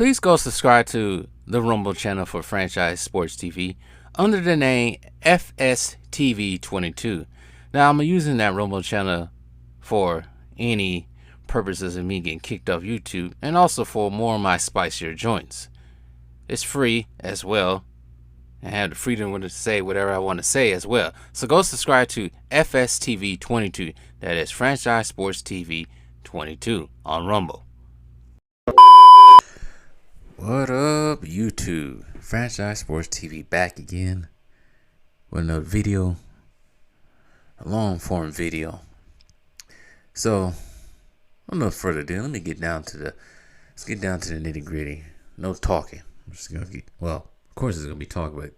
Please go subscribe to the Rumble channel for Franchise Sports TV under the name FSTV22. Now, I'm using that Rumble channel for any purposes of me getting kicked off YouTube and also for more of my spicier joints. It's free as well. I have the freedom to say whatever I want to say as well. So go subscribe to FSTV22. That is Franchise Sports TV 22 on Rumble. What up, YouTube? Franchise Sports TV back again with another video, a long form video. So, no further ado, let's get down to the nitty gritty. No talking. I'm just gonna get, well, of course it's gonna be talk, but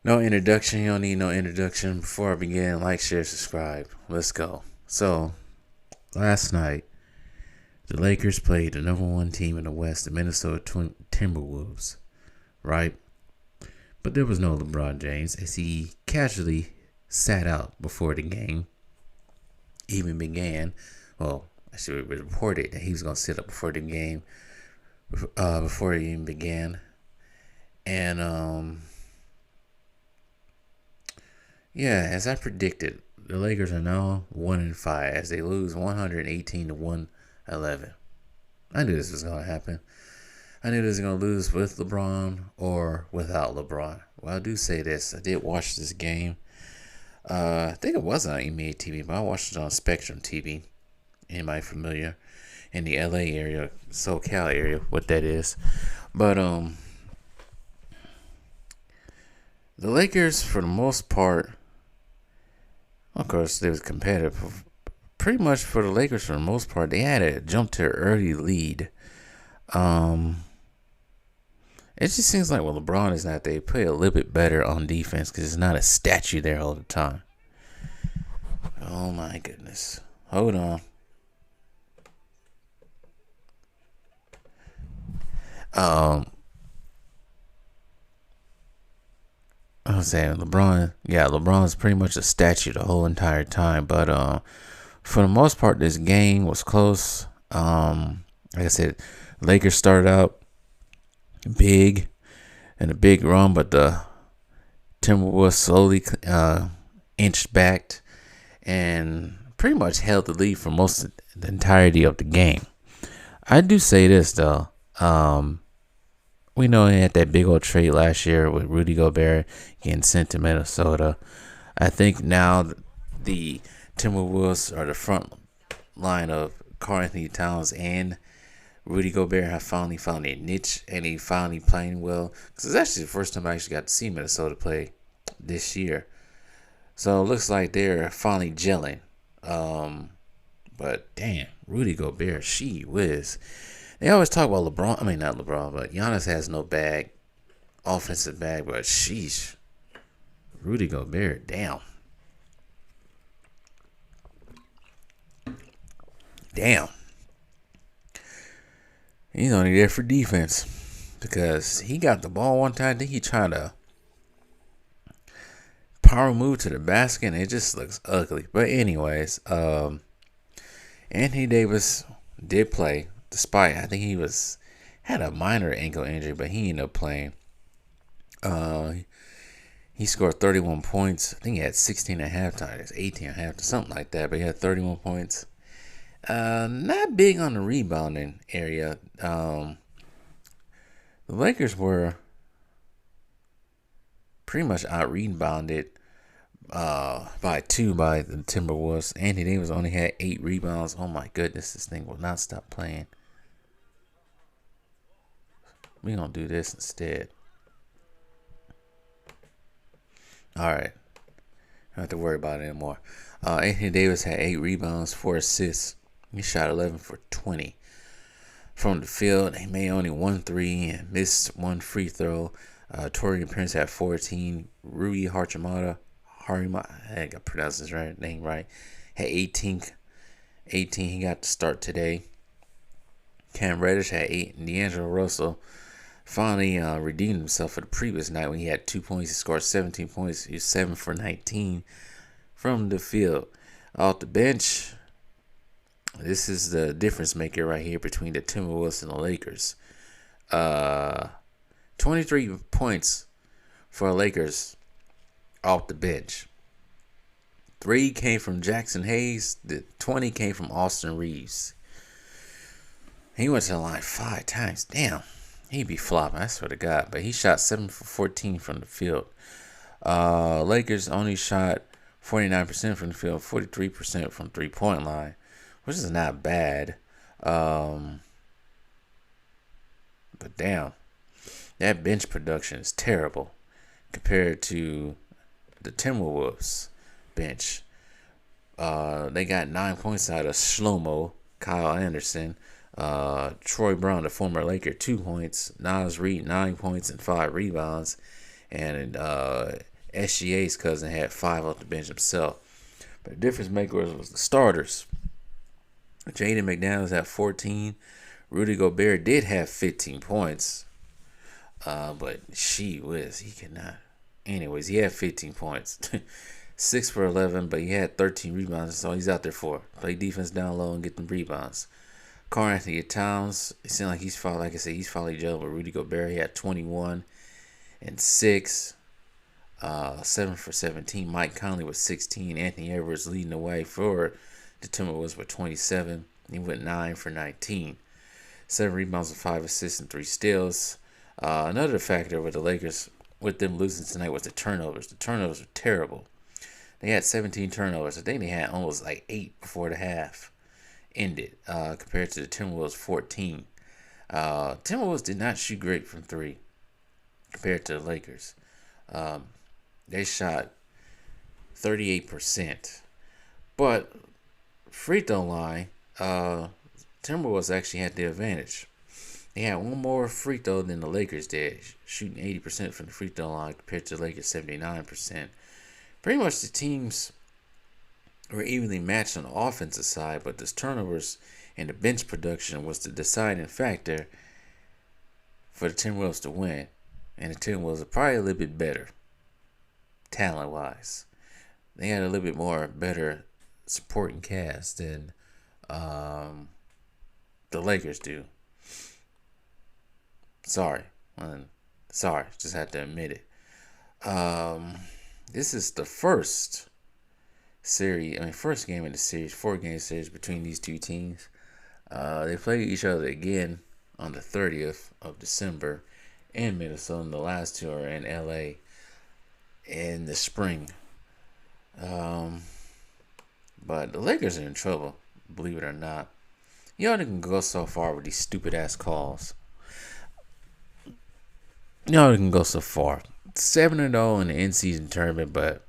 no introduction. You don't need no introduction. Before I begin, like, share, subscribe. Let's go. So, last night, the Lakers played the number one team in the West, the Minnesota Timberwolves, right? But there was no LeBron James, as he casually sat out before the game even began. Well, actually, it was reported that he was going to sit up before the game, before it even began. And, yeah, as I predicted, the Lakers are now 1-5 as they lose 118-111. I knew this was going to happen. I knew this was going to lose with LeBron or without LeBron. Well, I do say this. I did watch this game. I think it was on NBA TV, but I watched it on Spectrum TV. Anybody familiar in the LA area, SoCal area, what that is. But the Lakers, for the most part, of course, they was competitive. Pretty much for the Lakers, for the most part, they had a jump to an early lead. It just seems like when LeBron is not there, they play a little bit better on defense because it's not a statue there all the time. Oh my goodness. Hold on. I was saying LeBron's pretty much a statue the whole entire time, but for the most part, this game was close. Like I said, Lakers started out big in a big run, but the Timberwolves slowly inched back and pretty much held the lead for most of the entirety of the game. I do say this though. We know he had that big old trade last year with Rudy Gobert getting sent to Minnesota. I think now the Timberwolves are the front line of Karl Anthony Towns and Rudy Gobert have finally found a niche, and he finally playing well. Because it's actually the first time I actually got to see Minnesota play this year. So it looks like they're finally gelling. But damn, Rudy Gobert, she whiz. They always talk about LeBron. I mean, not LeBron, but Giannis has no bag, offensive bag. But sheesh, Rudy Gobert, damn. Damn. He's only there for defense because he got the ball one time. I think he tried to power move to the basket and it just looks ugly. But anyways, Anthony Davis did play despite, I think he had a minor ankle injury, but he ended up playing. He scored 31 points. I think he had 16 at halftime. It's 18 at halftime, something like that. But he had 31 points. Not big on the rebounding area. The Lakers were pretty much out-rebounded by 2 by the Timberwolves. Anthony Davis only had 8 rebounds. Oh my goodness, this thing will not stop playing. We're going to do this instead. Alright. Don't have to worry about it anymore. Anthony Davis had 8 rebounds, 4 assists. He shot 11 for 20 from the field. He made only 1 3 and missed 1 free throw. Torian Prince had 14. Rui Hachimura, I think I pronounced his name right, had 18. He got to start today. Cam Reddish had 8. And D'Angelo Russell finally redeemed himself for the previous night when he had 2 points. He scored 17 points. He was 7 for 19 from the field. Off the bench, this is the difference maker right here between the Timberwolves and the Lakers. Uh, 23 points for the Lakers off the bench. 3 came from Jackson Hayes. The 20 came from Austin Reeves. He went to the line 5 times. Damn. He'd be flopping, I swear to God. But he shot 7 for 14 from the field. Lakers only shot 49% from the field, 43% from three-point line, which is not bad. But damn, that bench production is terrible compared to the Timberwolves bench. They got 9 points out of Shlomo, Kyle Anderson, Troy Brown, the former Laker, 2 points, Nas Reed, 9 points and 5 rebounds, and SGA's cousin had 5 off the bench himself. But the difference maker was the starters. Jaden McDaniels had 14. Rudy Gobert did have 15 points. But he cannot. Anyways, he had 15 points. 6 for 11, but he had 13 rebounds. That's all he's out there for. Play defense down low and get them rebounds. Karl Anthony Towns, it seemed like he's fouled, like I said, he's fouled each other with Rudy Gobert. He had 21 and 6. 7 for 17. Mike Conley with 16. Anthony Edwards leading the way for the Timberwolves with 27. He went 9 for 19. 7 rebounds and 5 assists and 3 steals. Another factor with the Lakers, with them losing tonight, was the turnovers. The turnovers were terrible. They had 17 turnovers. I think they had almost like 8 before the half ended, compared to the Timberwolves 14. Timberwolves did not shoot great from 3 compared to the Lakers. They shot 38%. But free throw line, Timberwolves actually had the advantage. They had one more free throw than the Lakers did, shooting 80% from the free throw line compared to the Lakers 79%. Pretty much the teams were evenly matched on the offensive side, but the turnovers and the bench production was the deciding factor for the Timberwolves to win. And the Timberwolves are probably a little bit better, talent-wise. They had a little bit more better supporting cast than the Lakers do. Sorry, just had to admit it. This is the first game in the series, 4-game series between these two teams. They played each other again on the 30th of December in Minnesota. The last two are in LA in the spring. But the Lakers are in trouble, believe it or not. You only can go so far with these stupid ass calls. You only can go so far. 7-0 in the in-season tournament, but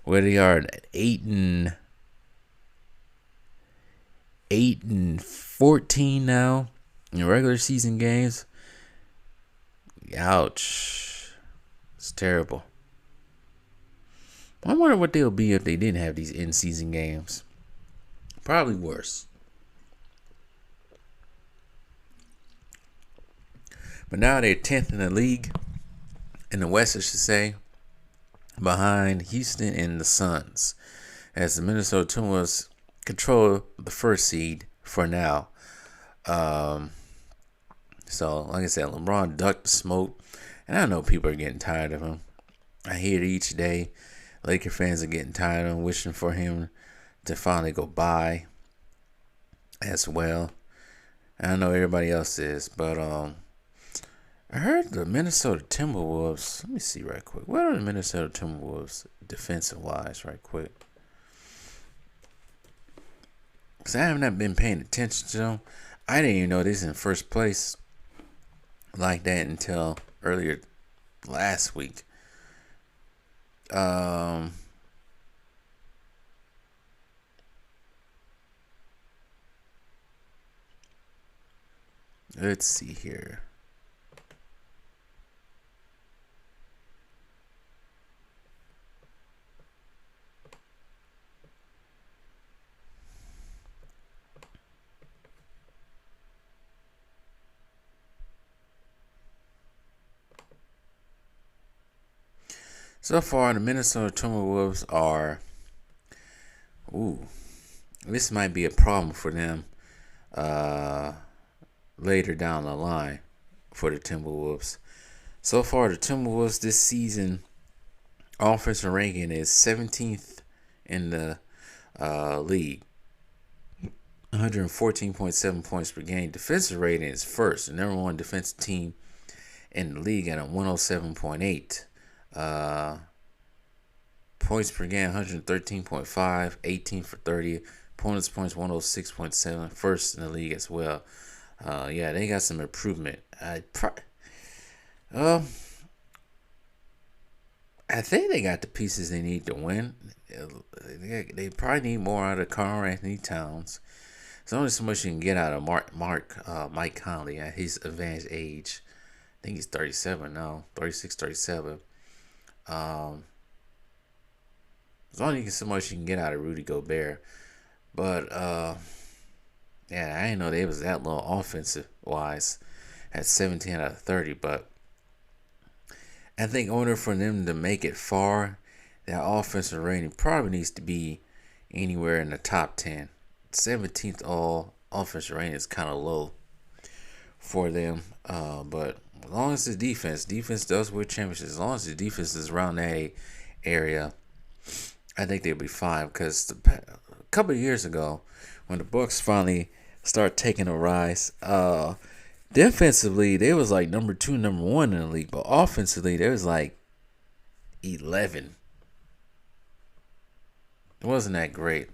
where they are at 8-14 now in regular season games. Ouch. It's terrible. I wonder what they'll be if they didn't have these in-season games. Probably worse. But now they're 10th in the league, in the West, I should say, behind Houston and the Suns, as the Minnesota Timberwolves control the first seed for now. So, like I said, LeBron ducked the smoke, and I know people are getting tired of him. I hear it each day. Laker fans are getting tired of him, wishing for him to finally go by as well. I know everybody else is, but I heard the Minnesota Timberwolves. Let me see right quick. What are the Minnesota Timberwolves defensive-wise right quick? Because I have not been paying attention to them. I didn't even know this in first place like that until earlier last week. Let's see here. So far, the Minnesota Timberwolves are... this might be a problem for them. later down the line for the Timberwolves. So far, the Timberwolves this season offensive ranking is 17th in the league, 114.7 points per game. Defensive rating is first, the number one defensive team in the league at a 107.8. Points per game 113.5, 18 for 30. Opponents points 106.7, first in the league as well. Yeah, they got some improvement. I think they got the pieces they need to win. They probably need more out of Karl Anthony Towns. There's only so much you can get out of Mike Conley at his advanced age. I think he's 37 now, 36, 37. There's only so much you can get out of Rudy Gobert. But, yeah, I didn't know they was that low offensive wise at 17 out of 30. But I think in order for them to make it far, their offensive rating probably needs to be anywhere in the top 10. 17th all offensive rating is kind of low for them. But as long as the defense does win championships, as long as the defense is around that area, I think they'll be fine. Because a couple of years ago, when the Bucks finally start taking a rise, defensively they was like number 2, number 1 in the league, but offensively they was like 11. It wasn't that great.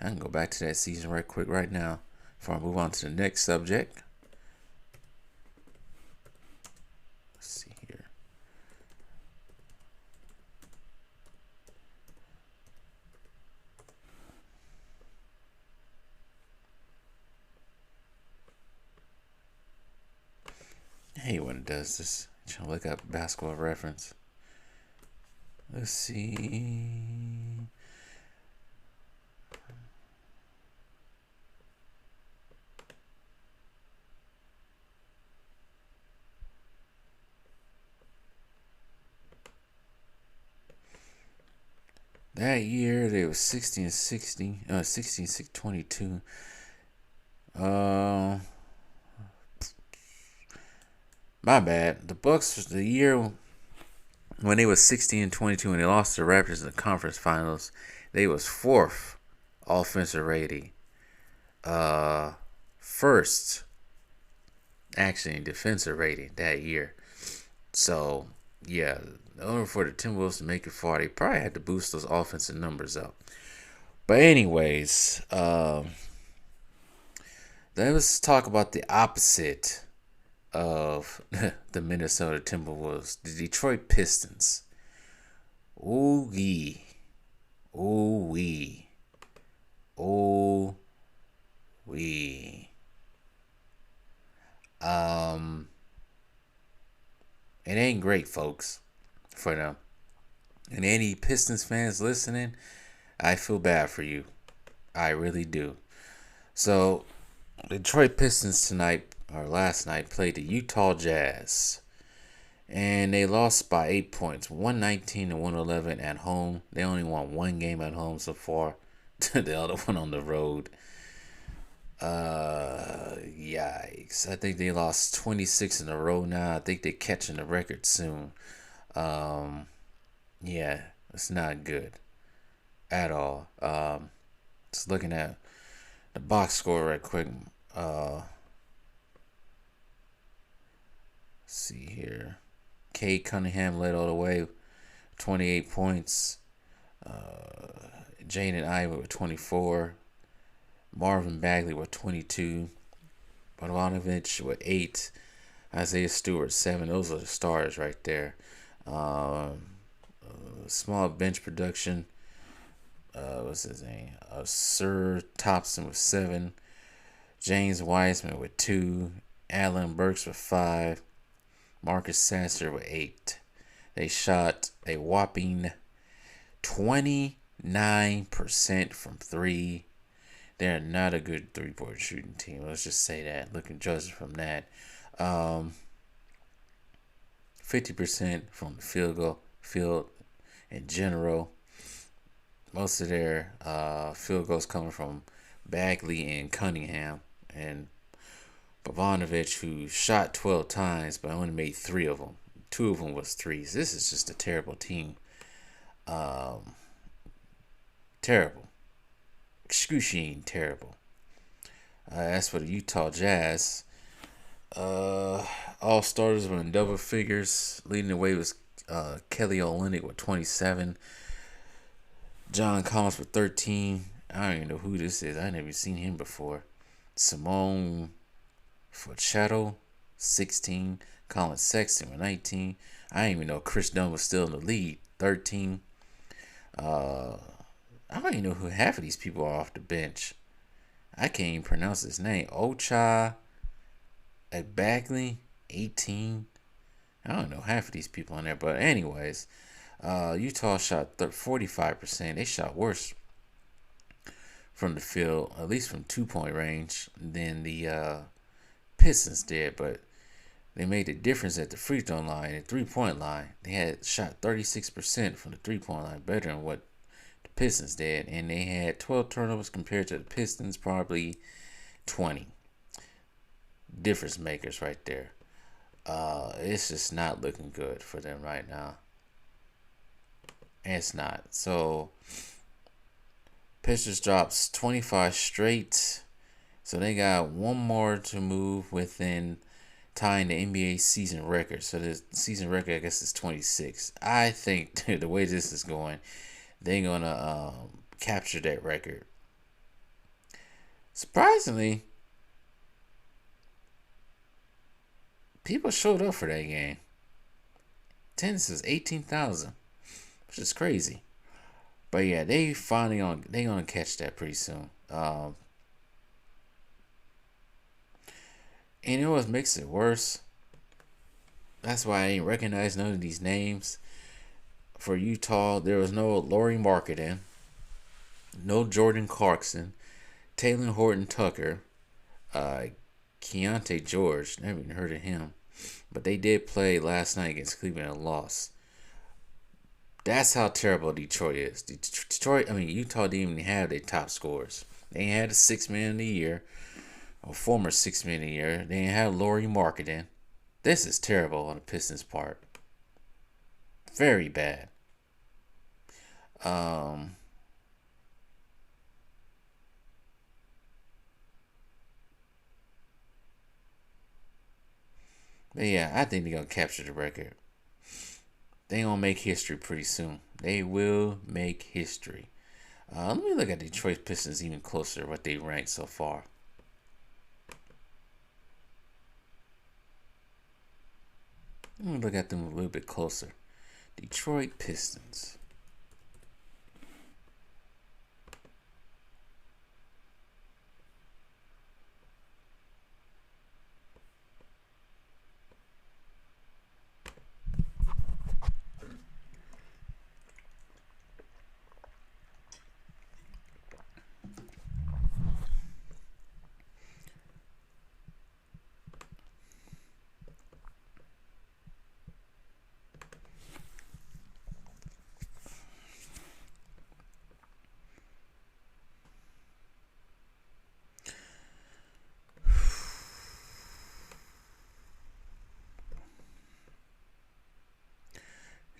I can go back to that season right quick right now before I move on to the next subject. Let's see here. I hate when it does this. I'm trying to look up basketball reference. Let's see. That year they were 60 and 60, 16, 6, 22. My bad. The Bucks was the year when they was 16 and 22 and they lost to the Raptors in the conference finals. They was 4th offensive rating. First, actually, in defensive rating that year. So, yeah, in order for the Timberwolves to make it far, they probably had to boost those offensive numbers up. But anyways, let's talk about the opposite of the Minnesota Timberwolves, the Detroit Pistons. Ooh-wee. Ooh-wee. Ooh-wee. It ain't great, folks, for them. And any Pistons fans listening, I feel bad for you. I really do. So, Detroit Pistons last night, played the Utah Jazz. And they lost by 8 points, 119 to 111 at home. They only won one game at home so far. The other one on the road. Yikes. I think they lost 26 in a row now. I think they're catching the record soon. Yeah, it's not good at all. Just looking at the box score right quick. Let's see here. Cade Cunningham led all the way, 28 points. Jaden Ivey with 24. Marvin Bagley with 22. Bogdanovic with 8. Isaiah Stewart 7. Those are the stars right there. Small bench production. What's his name? Sir Thompson with 7. James Wiseman with 2. Allen Burks with 5. Marcus Sasser with 8. They shot a whopping 29% from 3. They're not a good 3-point shooting team. Let's just say that. Looking judging from that. 50% from the field in general. Most of their field goals coming from Bagley and Cunningham. And Bogdanovic, who shot 12 times but only made 3 of them. 2 of them was threes. This is just a terrible team. Um, Terrible. Excruciating terrible. As for the Utah Jazz, all starters were in double figures. Leading the way was Kelly Olynyk with 27. John Collins with 13. I don't even know who this is. I never seen him before. Simone Fochato, 16. Colin Sexton with 19. I didn't even know Chris Dunn was still in the lead, 13. I don't even know who half of these people are off the bench. I can't even pronounce his name. Ocha Bagley, 18. I don't know half of these people in there. But anyways, Utah shot 45%. They shot worse from the field, at least from 2-point range, than the Pistons did. But they made the difference at the free throw line and 3-point line. They had shot 36% from the 3-point line, better than what the Pistons did. And they had 12 turnovers compared to the Pistons, probably 20. Difference makers right there. It's just not looking good for them right now. It's not. So, Pistons drops 25 straight. So they got one more to move within tying the NBA season record. So the season record, I guess, is 26. I think the way this is going, they're going to capture that record. Surprisingly, people showed up for that game. Attendance is 18,000, which is crazy. But yeah, they gonna catch that pretty soon. And you know what makes it worse? That's why I ain't recognize none of these names. For Utah, there was no Laurie Marketing, no Jordan Clarkson, Taylor Horton Tucker, Keontae George. Never even heard of him. But they did play last night against Cleveland and lost. That's how terrible Detroit is. Utah didn't even have their top scorers. They had a 6-man of the year, or former 6-man of the year. They didn't have Laurie Marketing. This is terrible on the Pistons' part. Very bad. But yeah, I think they're going to capture the record. They're going to make history pretty soon. They will make history. Let me look at Detroit Pistons even closer, what they ranked so far. Let me look at them a little bit closer. Detroit Pistons.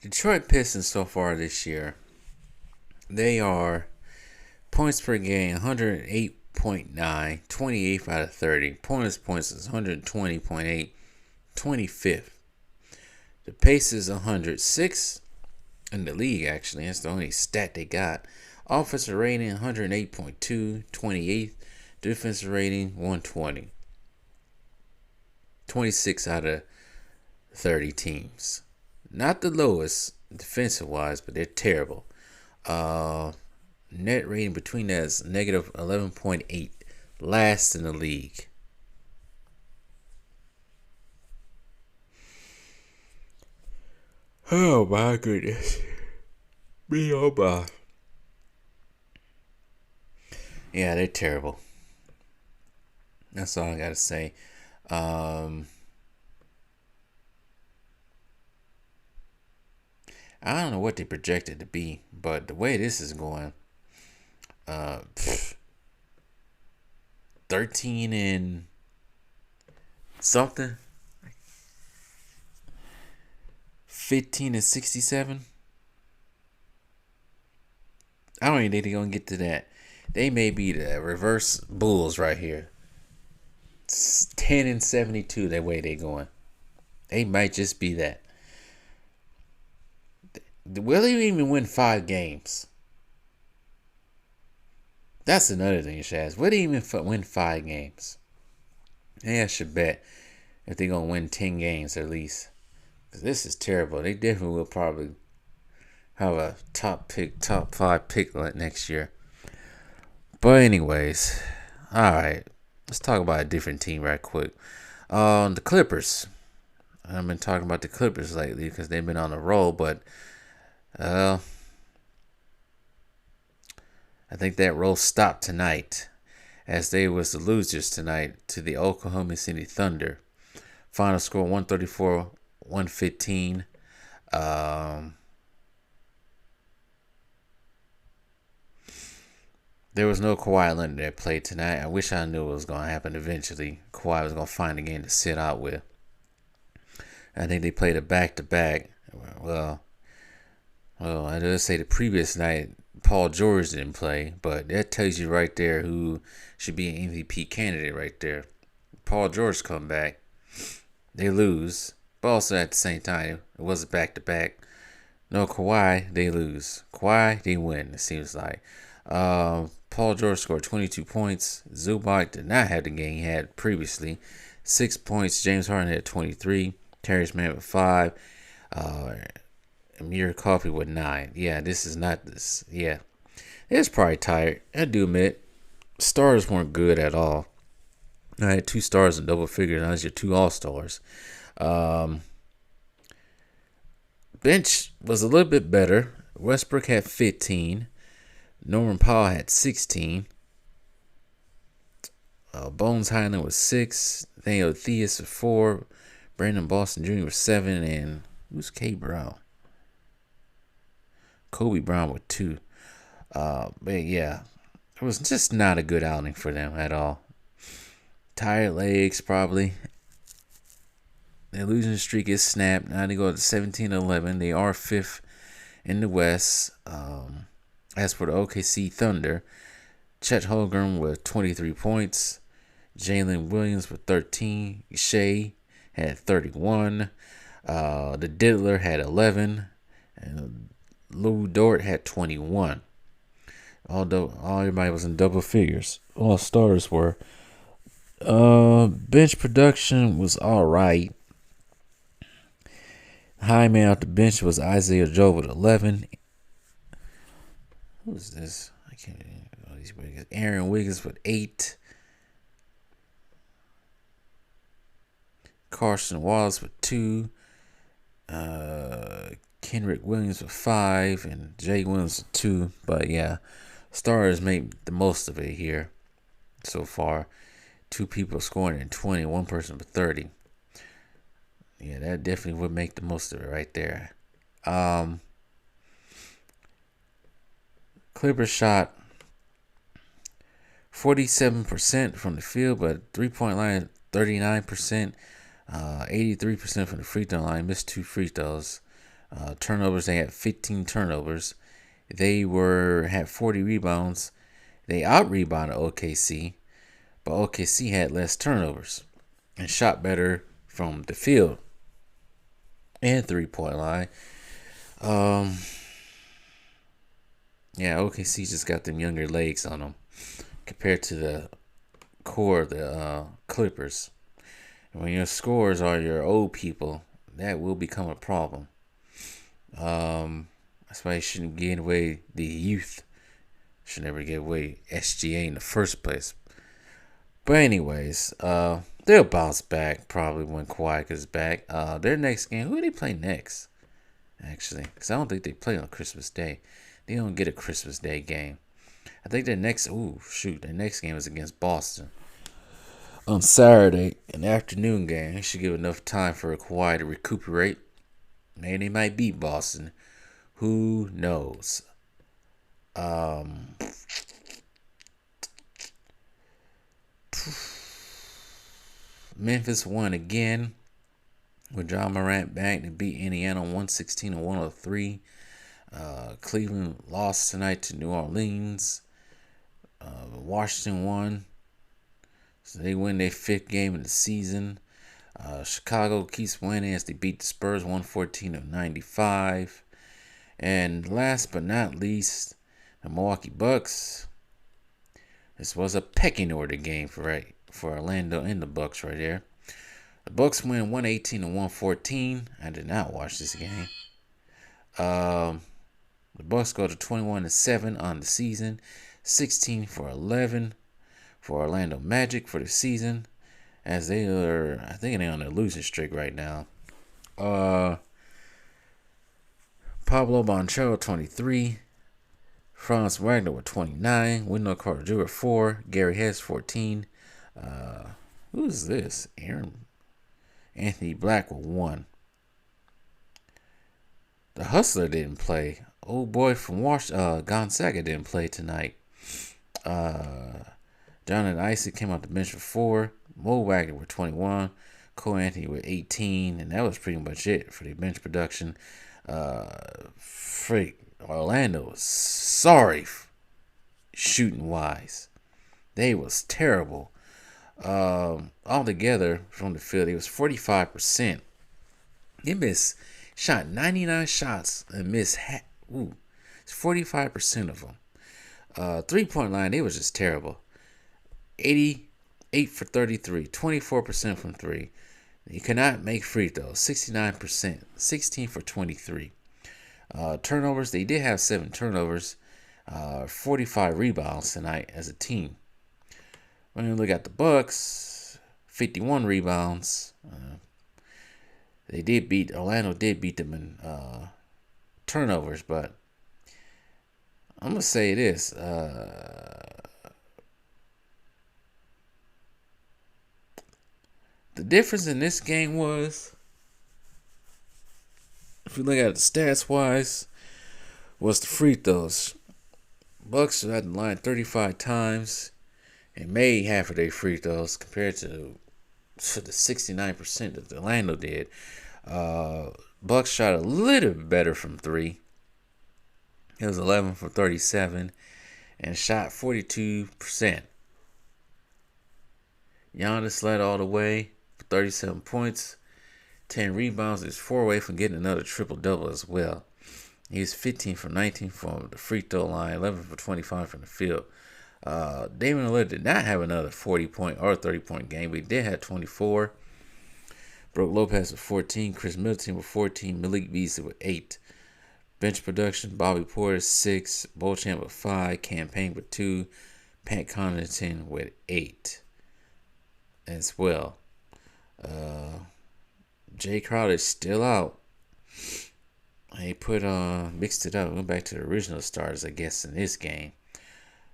Detroit Pistons so far this year, they are points per game 108.9, 28th out of 30. Points is 120.8, 25th. The pace is 106 in the league, actually. That's the only stat they got. Offensive rating 108.2, 28th. Defensive rating 120. 26 out of 30 teams. Not the lowest defensive wise, but they're terrible. Net rating between that is negative 11.8, last in the league. Oh my goodness. Me oh my. Yeah, they're terrible. That's all I gotta say. I don't know what they projected to be, but the way this is going, 13 and something. 15-67. I don't even think they're gonna get to that. They may be the reverse Bulls right here. 10-72. That way they going. They might just be that. Will they even win 5 games? That's another thing you should ask. Will they even win 5 games? Yeah, I should bet if they're gonna win 10 games at least. This is terrible. They definitely will probably have a top 5 pick next year. But anyways, all right. Let's talk about a different team right quick. The Clippers. I've been talking about the Clippers lately because they've been on a roll, but I think that roll stopped tonight as they was the losers tonight to the Oklahoma City Thunder. Final score 134-115. There was no Kawhi Leonard that played tonight. I wish I knew it was going to happen eventually. Kawhi was going to find a game to sit out with. I think they played a back-to-back. Well, I did say the previous night Paul George didn't play, but that tells you right there who should be an MVP candidate right there. Paul George come back. They lose. But also at the same time, it was a back-to-back. No Kawhi, they lose. Kawhi, they win, it seems like. Paul George scored 22 points. Zubac did not have the game he had previously. 6 points. James Harden had 23. Terrence Mann with 5. Amir Coffey with 9. Yeah, this is not this. Yeah. It's probably tired. I do admit, stars weren't good at all. I had 2 stars in double figures. Now it's your 2 all-stars. Bench was a little bit better. Westbrook had 15. Norman Powell had 16. Bones Highland was 6. Nathaniel Theus with 4. Brandon Boston Jr. with 7. And who's K. Brown? Kobe Brown with 2. But yeah, it was just not a good outing for them at all. Tired legs, probably. Their losing streak is snapped. Now they go to 17-11. They are 5th in the West. As for the OKC Thunder, Chet Holmgren with 23 points. Jalen Williams with 13. Shea had 31. The Diddler had 11. And Lou Dort had 21. Although everybody was in double figures. All stars were. Bench production was alright. High man off the bench was Isaiah Joe with 11. Who's this? I can't know these Wiggins. Aaron Wiggins with 8. Carson Wallace with 2. Kendrick Williams with 5. And Jay Williams with 2. But yeah, stars made the most of it here so far. 2 people scoring in 20. 1 person with 30. Yeah, that definitely would make the most of it right there. Clippers shot 47% from the field, but 3-point line 39%, 83% from the free throw line. Missed 2 free throws. Turnovers, they had 15 turnovers. They had 40 rebounds. They out-rebounded OKC, but OKC had less turnovers and shot better from the field and 3-point line. Yeah, OKC just got them younger legs on them compared to the core of the Clippers. And when your scores are your old people, that will become a problem. That's why you shouldn't give away the youth. Should never give away SGA in the first place. But anyways, they'll bounce back probably when Kawhi gets back. Their next game, who do they play next? Actually, because I don't think they play on Christmas Day. They don't get a Christmas Day game. I think their next game is against Boston on Saturday, an afternoon game. It should give enough time for Kawhi to recuperate. Maybe they might beat Boston. Who knows? Memphis won again with John Morant back to beat Indiana 116 to 103. Cleveland lost tonight to New Orleans. Washington won, so they win their 5th game of the season. Chicago keeps winning as they beat the Spurs 114 to 95. And last but not least, the Milwaukee Bucks. This was a pecking order game for Orlando and the Bucks right there. The Bucks win 118 to 114. I did not watch this game. The Bucks go to 21-7 on the season, 16 for 11 for Orlando Magic for the season, as they are, I think they're on a losing streak right now. Pablo Banchero 23, Franz Wagner with 29, Wendell Carter Jr. 4, Gary Hess 14. Who is this? Anthony Black with 1. The Hustler didn't play. Old boy from Gonzaga didn't play tonight. Jonathan Isaac came off the bench for 4. Mo Wagner with 21. Cole Anthony with 18. And that was pretty much it for the bench production. Orlando was sorry shooting wise. They was terrible. Altogether from the field, it was 45%. They shot 99 shots and missed 45% of them. 3-point line, they was just terrible. 88 for 33, 24% from 3. You cannot make free throws, 69%, 16 for 23. Turnovers, they did have 7 turnovers, 45 rebounds tonight as a team. When you look at the Bucks, 51 rebounds. Orlando did beat them in turnovers, but I'm going to say this. The difference in this game was, if you look at it stats-wise, was the free throws. Bucks had the line 35 times and made half of their free throws compared to the 69% that Orlando did. Bucks shot a little better from 3. It was 11 for 37 and shot 42%. Giannis led all the way for 37 points, 10 rebounds. He's 4 away from getting another triple-double as well. He's 15 for 19 from the free throw line, 11 for 25 from the field. Damian Lillard did not have another 40-point or 30-point game, but he did have 24. Brook Lopez with 14, Chris Middleton with 14, Malik Beasley with 8. Bench production, Bobby Porter 6, Beauchamp with 5, Cam Payne with 2, Pat Connaughton with 8 as well. Jay Crowder's still out. He mixed it up, went back to the original stars, I guess, in this game.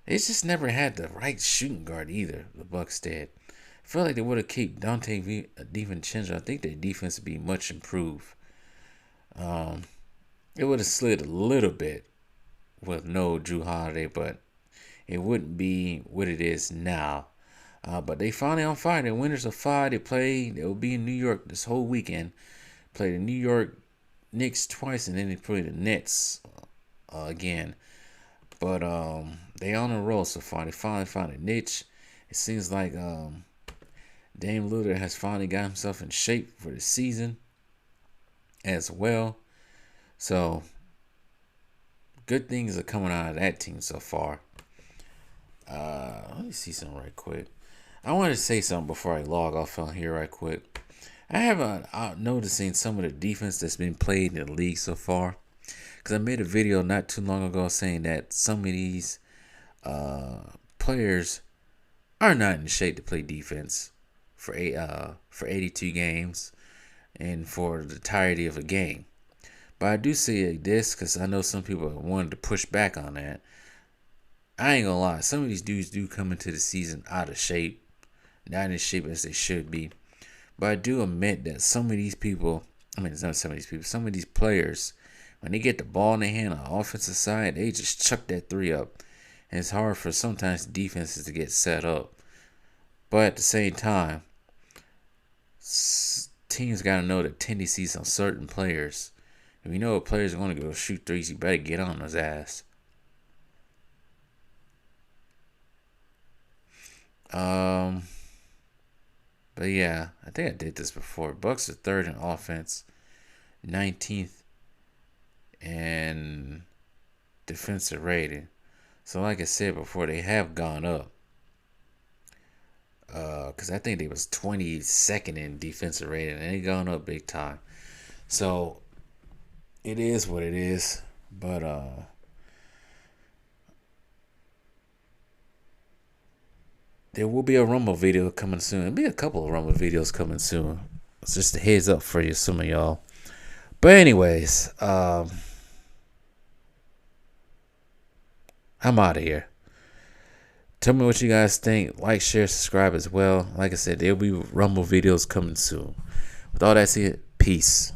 They just never had the right shooting guard either, the Bucks did. I feel like they would have kept Dante DiVincenzo. I think their defense would be much improved. It would have slid a little bit with no Drew Holiday, but it wouldn't be what it is now. But they finally on fire. They're winners of 5. They'll be in New York this whole weekend. Play the New York Knicks twice, and then they play the Nets again. But they on a roll so far. They finally found a niche. It seems like Dame Lillard has finally got himself in shape for the season as well. So good things are coming out of that team so far. Let me see something right quick. I want to say something before I log off on here right quick. I haven't noticing some of the defense that's been played in the league so far. Because I made a video not too long ago saying that some of these players are not in shape to play defense for 82 games and for the entirety of a game. But I do say this because I know some people wanted to push back on that. I ain't gonna lie, some of these dudes do come into the season out of shape, not in shape as they should be. But I do admit that some of these players, when they get the ball in their hand on the offensive side, they just chuck that 3 up. And it's hard for sometimes defenses to get set up. But at the same time, teams got to know the tendencies on certain players. If you know a player's going to go shoot threes, you better get on his ass. Um, but yeah, I think I did this before. Bucks are third in offense, 19th in defensive rating. So like I said before, they have gone up. Cause I think they was 22nd in defensive rating, and they gone up big time. So it is what it is. But there will be a Rumble video coming soon. There'll be a couple of Rumble videos coming soon. It's just a heads up for you, some of y'all. But anyways, I'm out of here. Tell me what you guys think. Like, share, subscribe as well. Like I said, there'll be Rumble videos coming soon. With all that said, peace.